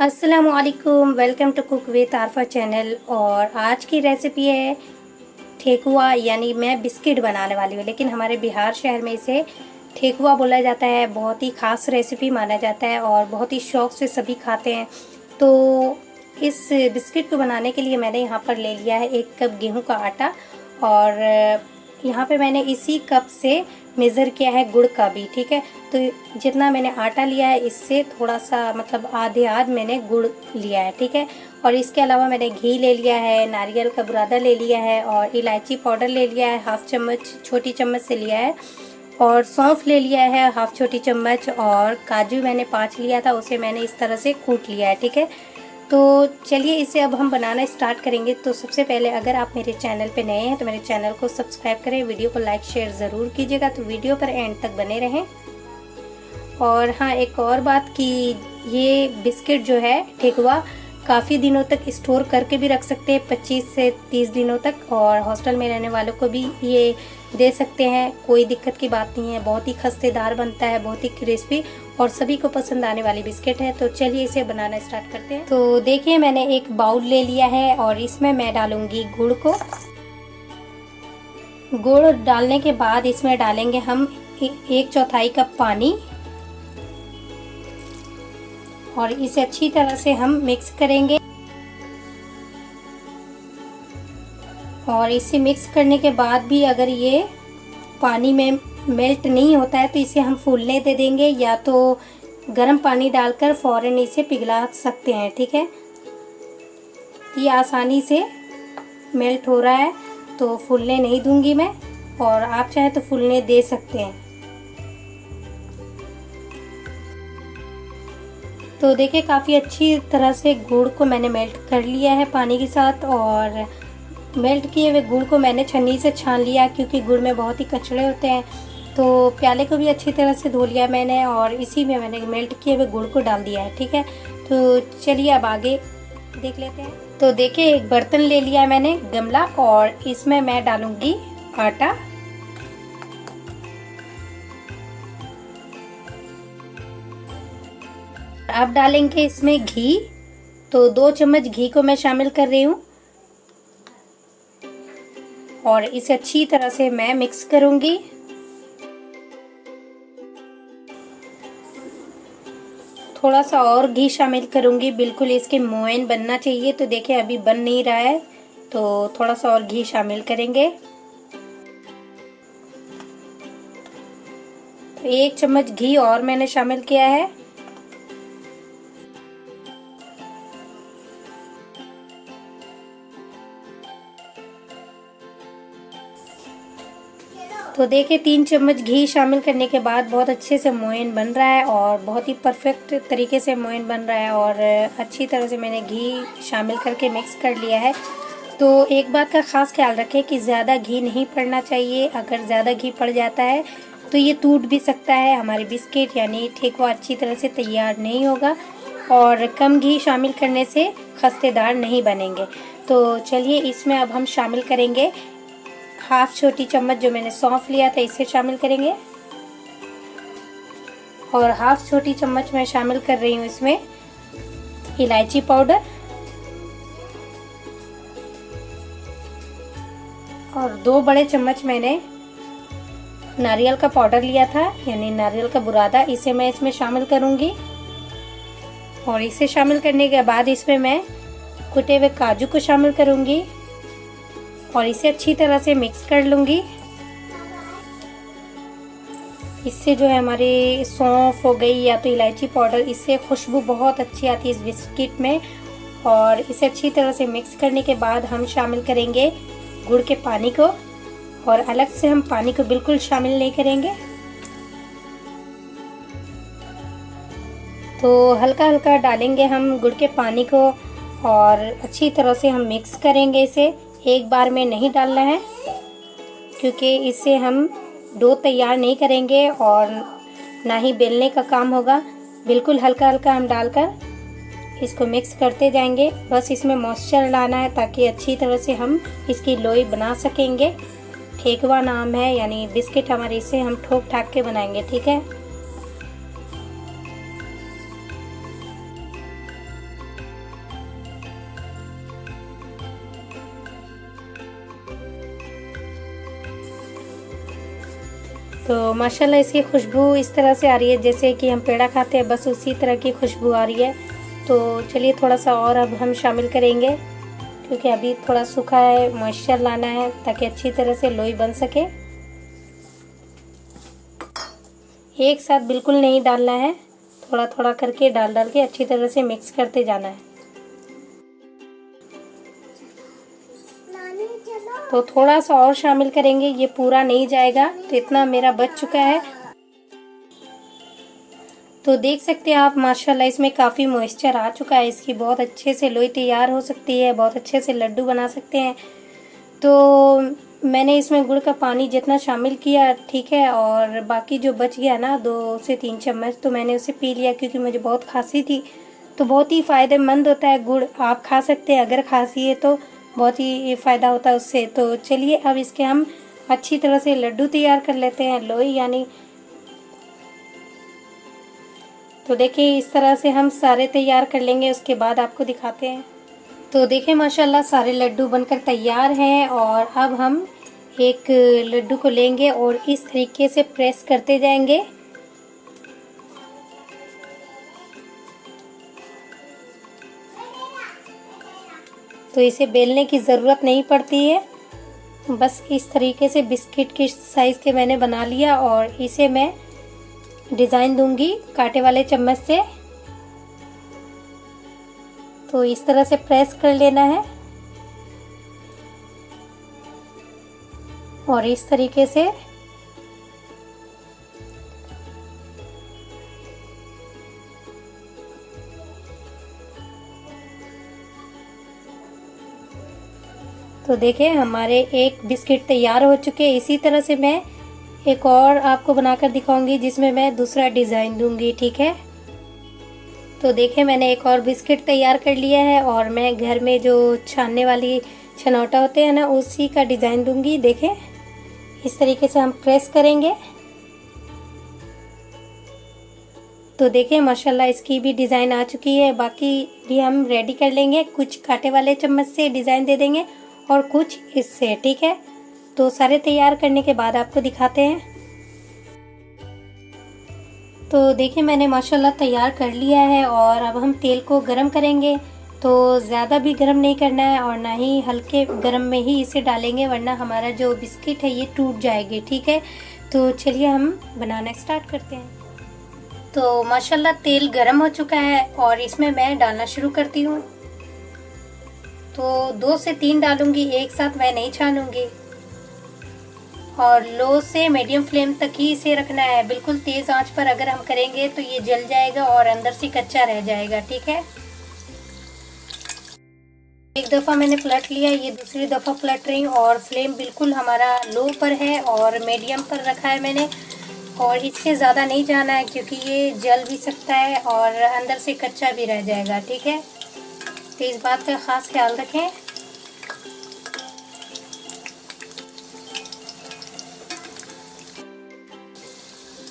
अस्सलामुअलैकुम, welcome to cook with Arfa channel. और आज की रेसिपी है ठेकुआ, यानी मैं बिस्किट बनाने वाली हूँ, लेकिन हमारे बिहार शहर में इसे ठेकुआ बोला जाता है। बहुत ही ख़ास रेसिपी माना जाता है और बहुत ही शौक़ से सभी खाते हैं। तो इस बिस्किट को बनाने के लिए मैंने यहाँ पर ले लिया है 1 कप गेहूं का आटा, और यहाँ पे मैंने इसी कप से मेज़र किया है गुड़ का भी, ठीक है। तो जितना मैंने आटा लिया है इससे थोड़ा सा मतलब आधे मैंने गुड़ लिया है, ठीक है। और इसके अलावा मैंने घी ले लिया है, नारियल का बुरादा ले लिया है, और इलायची पाउडर ले लिया है, हाफ चम्मच छोटी चम्मच से लिया है, और सौंफ ले लिया है हाफ छोटी चम्मच, और काजू मैंने 5 लिया था, उसे मैंने इस तरह से कूट लिया है, ठीक है। तो चलिए इसे अब हम बनाना स्टार्ट करेंगे। तो सबसे पहले अगर आप मेरे चैनल पे नए हैं तो मेरे चैनल को सब्सक्राइब करें, वीडियो को लाइक शेयर ज़रूर कीजिएगा। तो वीडियो पर एंड तक बने रहें। और हाँ, एक और बात कि ये बिस्किट जो है ठेकुआ काफ़ी दिनों तक स्टोर करके भी रख सकते हैं, 25 से 30 दिनों तक, और हॉस्टल में रहने वालों को भी ये दे सकते हैं, कोई दिक्कत की बात नहीं है। बहुत ही खस्तेदार बनता है, बहुत ही क्रिस्पी और सभी को पसंद आने वाली बिस्किट है। तो चलिए इसे बनाना स्टार्ट करते हैं। तो देखिए मैंने एक बाउल ले लिया है और इसमें मैं डालूंगी गुड़ को। गुड़ डालने के बाद इसमें डालेंगे हम 1/4 कप पानी, और इसे अच्छी तरह से हम मिक्स करेंगे। और इसे मिक्स करने के बाद भी अगर ये पानी में मेल्ट नहीं होता है तो इसे हम फूलने दे देंगे, या तो गर्म पानी डालकर फ़ौरन इसे पिघला सकते हैं, ठीक है। ये आसानी से मेल्ट हो रहा है तो फूलने नहीं दूंगी मैं, और आप चाहे तो फूलने दे सकते हैं। तो देखिए काफ़ी अच्छी तरह से गुड़ को मैंने मेल्ट कर लिया है पानी के साथ, और मेल्ट किए हुए गुड़ को मैंने छन्नी से छान लिया, क्योंकि गुड़ में बहुत ही कचड़े होते हैं। तो प्याले को भी अच्छी तरह से धो लिया मैंने, और इसी में मैंने मेल्ट किए हुए गुड़ को डाल दिया है, ठीक है। तो चलिए अब आगे देख लेते हैं। तो देखिए एक बर्तन ले लिया मैंने, गमला, और इसमें मैं डालूंगी आटा। अब डालेंगे इसमें घी। तो 2 चम्मच घी को मैं शामिल कर रही हूँ, और इसे अच्छी तरह से मैं मिक्स करूंगी। थोड़ा सा और घी शामिल करूंगी, बिल्कुल इसके मोयन बनना चाहिए। तो देखिए अभी बन नहीं रहा है, तो थोड़ा सा और घी शामिल करेंगे। तो 1 चम्मच घी और मैंने शामिल किया है। तो देखिए 3 चम्मच घी शामिल करने के बाद बहुत अच्छे से मोयन बन रहा है, और बहुत ही परफेक्ट तरीके से मोयन बन रहा है, और अच्छी तरह से मैंने घी शामिल करके मिक्स कर लिया है। तो एक बात का ख़ास ख्याल रखें कि ज़्यादा घी नहीं पड़ना चाहिए। अगर ज़्यादा घी पड़ जाता है तो ये टूट भी सकता है, हमारी बिस्किट यानी ठेकुआ अच्छी तरह से तैयार नहीं होगा, और कम घी शामिल करने से खस्तेदार नहीं बनेंगे। तो चलिए इसमें अब हम शामिल करेंगे हाफ छोटी चम्मच जो मैंने सौंफ लिया था, इसे शामिल करेंगे, और हाफ छोटी चम्मच मैं शामिल कर रही हूँ इसमें इलायची पाउडर, और 2 बड़े चम्मच मैंने नारियल का पाउडर लिया था, यानी नारियल का बुरादा, इसे मैं इसमें शामिल करूँगी। और इसे शामिल करने के बाद इसमें मैं कुटे हुए काजू को शामिल करूँगी, और इसे अच्छी तरह से मिक्स कर लूँगी। इससे जो है हमारी सौंफ हो गई या तो इलायची पाउडर, इससे खुशबू बहुत अच्छी आती है इस बिस्किट में। और इसे अच्छी तरह से मिक्स करने के बाद हम शामिल करेंगे गुड़ के पानी को, और अलग से हम पानी को बिल्कुल शामिल नहीं करेंगे। तो हल्का हल्का डालेंगे हम गुड़ के पानी को, और अच्छी तरह से हम मिक्स करेंगे। इसे एक बार में नहीं डालना है, क्योंकि इससे हम डो तैयार नहीं करेंगे और ना ही बेलने का काम होगा। बिल्कुल हल्का हल्का हम डालकर इसको मिक्स करते जाएंगे। बस इसमें मॉइस्चर लाना है ताकि अच्छी तरह से हम इसकी लोई बना सकेंगे। ठेकुआ नाम है, यानी बिस्किट हमारे, इसे हम ठोक ठाक के बनाएंगे, ठीक है। तो माशाल्लाह इसकी खुशबू इस तरह से आ रही है जैसे कि हम पेड़ा खाते हैं, बस उसी तरह की खुशबू आ रही है। तो चलिए थोड़ा सा और अब हम शामिल करेंगे, क्योंकि अभी थोड़ा सूखा है, मॉइस्चर लाना है ताकि अच्छी तरह से लोई बन सके। एक साथ बिल्कुल नहीं डालना है, थोड़ा थोड़ा करके डाल के अच्छी तरह से मिक्स करते जाना है। तो थोड़ा सा और शामिल करेंगे, ये पूरा नहीं जाएगा। तो इतना मेरा बच चुका है। तो देख सकते हैं आप माशाल्लाह इसमें काफ़ी मॉइस्चर आ चुका है, इसकी बहुत अच्छे से लोई तैयार हो सकती है, बहुत अच्छे से लड्डू बना सकते हैं। तो मैंने इसमें गुड़ का पानी जितना शामिल किया, ठीक है, और बाकी जो बच गया ना 2 से 3 चम्मच, तो मैंने उसे पी लिया क्योंकि मुझे बहुत खांसी थी। तो बहुत ही फ़ायदेमंद होता है गुड़, आप खा सकते हैं अगर खांसी है तो, बहुत ही फ़ायदा होता है उससे। तो चलिए अब इसके हम अच्छी तरह से लड्डू तैयार कर लेते हैं, लोई यानी। तो देखिए इस तरह से हम सारे तैयार कर लेंगे, उसके बाद आपको दिखाते हैं। तो देखिए माशाल्लाह सारे लड्डू बनकर तैयार हैं, और अब हम एक लड्डू को लेंगे और इस तरीके से प्रेस करते जाएंगे। तो इसे बेलने की ज़रूरत नहीं पड़ती है, बस इस तरीके से बिस्किट की साइज़ के मैंने बना लिया, और इसे मैं डिज़ाइन दूंगी कांटे वाले चम्मच से। तो इस तरह से प्रेस कर लेना है, और इस तरीके से तो देखिए हमारे एक बिस्किट तैयार हो चुके हैं। इसी तरह से मैं एक और आपको बनाकर दिखाऊंगी जिसमें मैं दूसरा डिज़ाइन दूंगी, ठीक है। तो देखिए मैंने एक और बिस्किट तैयार कर लिया है, और मैं घर में जो छानने वाली छनौटा होते हैं ना, उसी का डिज़ाइन दूंगी। देखें इस तरीके से हम प्रेस करेंगे, तो देखिए माशाल्लाह इसकी भी डिज़ाइन आ चुकी है। बाकी भी हम रेडी कर लेंगे, कुछ कांटे वाले चम्मच से डिज़ाइन दे देंगे और कुछ इससे, ठीक है। तो सारे तैयार करने के बाद आपको दिखाते हैं। तो देखिए मैंने माशाल्लाह तैयार कर लिया है, और अब हम तेल को गरम करेंगे। तो ज़्यादा भी गरम नहीं करना है और ना ही हल्के गरम में ही इसे डालेंगे, वरना हमारा जो बिस्किट है ये टूट जाएगी, ठीक है। तो चलिए हम बनाना स्टार्ट करते हैं। तो माशाल्लाह तेल गरम हो चुका है, और इसमें मैं डालना शुरू करती हूँ। तो 2 से 3 डालूंगी, एक साथ मैं नहीं छानूंगी, और लो से मीडियम फ्लेम तक ही इसे रखना है। बिल्कुल तेज़ आंच पर अगर हम करेंगे तो ये जल जाएगा और अंदर से कच्चा रह जाएगा, ठीक है। एक दफ़ा मैंने पलट लिया, ये दूसरी दफ़ा पलट रही हूँ, और फ्लेम बिल्कुल हमारा लो पर है और मीडियम पर रखा है मैंने, और इससे ज़्यादा नहीं जाना है क्योंकि ये जल भी सकता है और अंदर से कच्चा भी रह जाएगा, ठीक है। तो इस बात का ख़ास ख्याल रखें।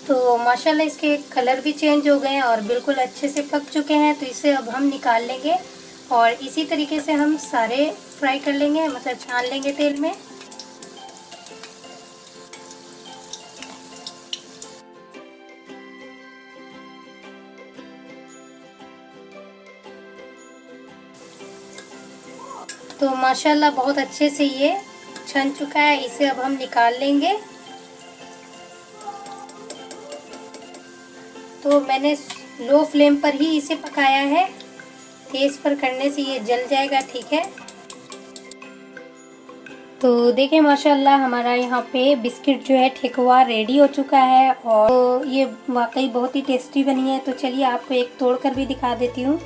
तो माशाल्लाह इसके कलर भी चेंज हो गए हैं और बिल्कुल अच्छे से पक चुके हैं। तो इसे अब हम निकाल लेंगे, और इसी तरीके से हम सारे फ्राई कर लेंगे, मतलब छान लेंगे तेल में। तो माशाल्लाह बहुत अच्छे से ये छन चुका है, इसे अब हम निकाल लेंगे। तो मैंने लो फ्लेम पर ही इसे पकाया है, तेज़ पर करने से ये जल जाएगा, ठीक है। तो देखिए माशाल्लाह हमारा यहाँ पे बिस्किट जो है ठेकुआ रेडी हो चुका है, और ये वाकई बहुत ही टेस्टी बनी है। तो चलिए आपको एक तोड़ कर भी दिखा देती हूँ।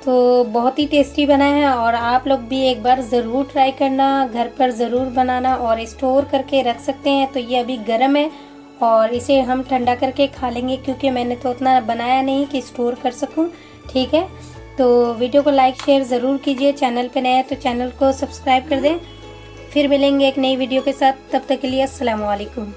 तो बहुत ही टेस्टी बना है, और आप लोग भी एक बार ज़रूर ट्राई करना, घर पर ज़रूर बनाना, और स्टोर करके रख सकते हैं। तो ये अभी गर्म है, और इसे हम ठंडा करके खा लेंगे, क्योंकि मैंने तो उतना बनाया नहीं कि स्टोर कर सकूं, ठीक है। तो वीडियो को लाइक शेयर ज़रूर कीजिए, चैनल पे नए हैं तो चैनल को सब्सक्राइब कर दें। फिर मिलेंगे एक नई वीडियो के साथ, तब तक के लिए अस्सलाम वालेकुम।